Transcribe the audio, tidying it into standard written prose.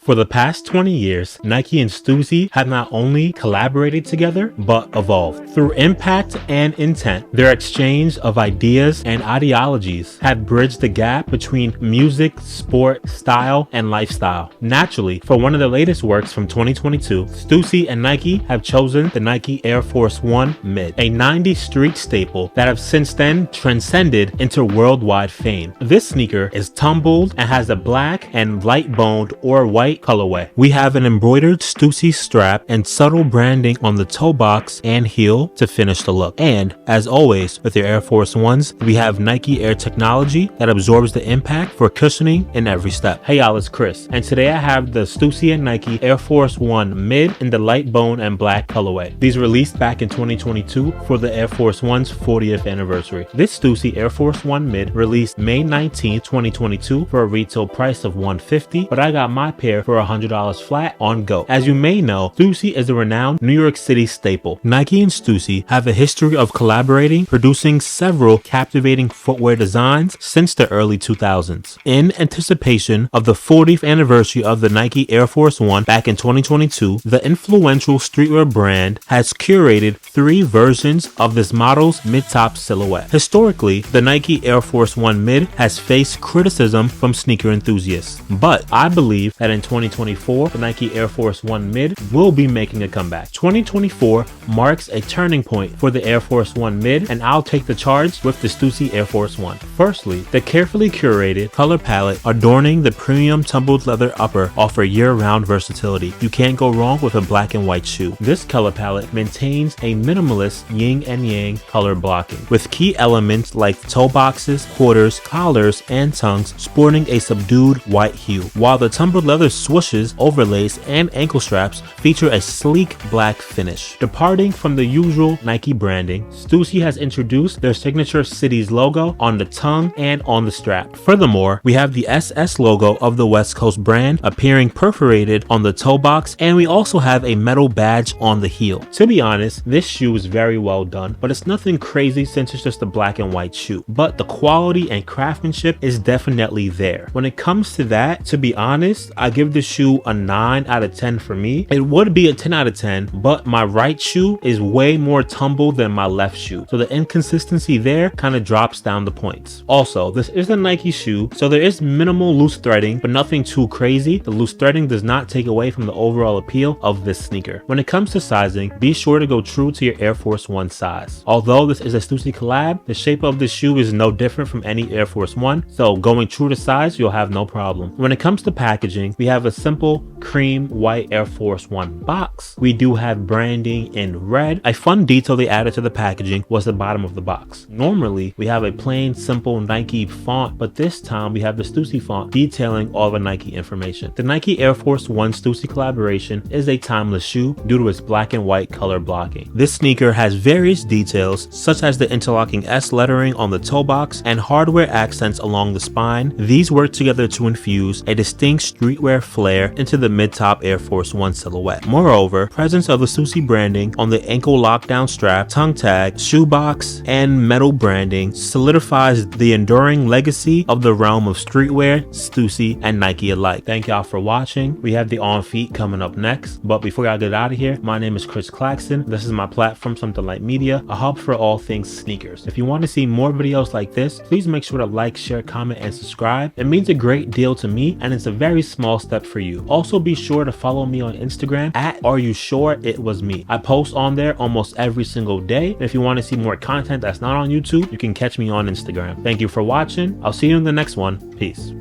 For the past 20 years, Nike and Stüssy have not only collaborated together, but evolved. Through impact and intent, their exchange of ideas and ideologies have bridged the gap between music, sport, style, and lifestyle. Naturally, for one of the latest works from 2022, Stüssy and Nike have chosen the Nike Air Force 1 Mid, a 90s street staple that have since then transcended into worldwide fame. This sneaker is tumbled and has a black and light boned or white colorway. We have an embroidered Stüssy strap and subtle branding on the toe box and heel to finish the look. And as always with your Air Force Ones, we have Nike Air technology that absorbs the impact for cushioning in every step. Hey y'all, it's Chris, and today I have the Stüssy and Nike Air Force 1 Mid in the light bone and black colorway. These released back in 2022 for the Air Force One's 40th anniversary. This Stüssy Air Force 1 Mid released May 19, 2022 for a retail price of $150, but I got my pair for $100 flat on Go. As you may know, Stüssy is a renowned New York City staple. Nike and Stüssy have a history of collaborating, producing several captivating footwear designs since the early 2000s. In anticipation of the 40th anniversary of the Nike Air Force 1 back in 2022, the influential streetwear brand has curated 3 versions of this model's mid-top silhouette. Historically, the Nike Air Force 1 Mid has faced criticism from sneaker enthusiasts, but I believe that in 2024, the Nike Air Force 1 Mid will be making a comeback. 2024 marks a turning point for the Air Force 1 Mid, and I'll take the charge with the Stüssy Air Force 1. Firstly, the carefully curated color palette adorning the premium tumbled leather upper offer year-round versatility. You can't go wrong with a black and white shoe. This color palette maintains a minimalist yin and yang color blocking, with key elements like toe boxes, quarters, collars, and tongues sporting a subdued white hue, while the tumbled leather swooshes, overlays, and ankle straps feature a sleek black finish. Departing from the usual Nike branding, Stüssy has introduced their signature cities logo on the tongue and on the strap. Furthermore, we have the SS logo of the West Coast brand appearing perforated on the toe box, and we also have a metal badge on the heel. To be honest, this shoe is very well done, but it's nothing crazy since it's just a black and white shoe. But the quality and craftsmanship is definitely there. When it comes to that, to be honest, I give the shoe a 9 out of 10 for me. It would be a 10 out of 10, but my right shoe is way more tumbled than my left shoe, so the inconsistency there kind of drops down the points. Also, this is a Nike shoe, so there is minimal loose threading, but nothing too crazy. The loose threading does not take away from the overall appeal of this sneaker. When it comes to sizing, be sure to go true to your Air Force 1 size. Although this is a Stüssy collab, the shape of this shoe is no different from any Air Force 1, so going true to size, you'll have no problem. When it comes to packaging, we have a simple cream white Air Force 1 box. We do have branding in red. A fun detail they added to the packaging was the bottom of the box. Normally, we have a plain simple Nike font, but this time we have the Stüssy font detailing all the Nike information. The Nike Air Force 1 Stüssy collaboration is a timeless shoe due to its black and white color blocking. This sneaker has various details such as the interlocking S lettering on the toe box and hardware accents along the spine. These work together to infuse a distinct streetwear flair into the mid-top Air Force 1 silhouette. Moreover, presence of the Stüssy branding on the ankle lockdown strap, tongue tag, shoebox, and metal branding solidifies the enduring legacy of the realm of streetwear, Stüssy, and Nike alike. Thank y'all for watching. We have the on feet coming up next, but before I get out of here, my name is CClaxton. This is my platform, Something Like Media, a hub for all things sneakers. If you want to see more videos like this, please make sure to like, share, comment, and subscribe. It means a great deal to me, and it's a very small step for you. Also, be sure to follow me on Instagram at Are You Sure It Was Me. I post on there almost every single day. And if you want to see more content that's not on YouTube, you can catch me on Instagram. Thank you for watching. I'll see you in the next one. Peace.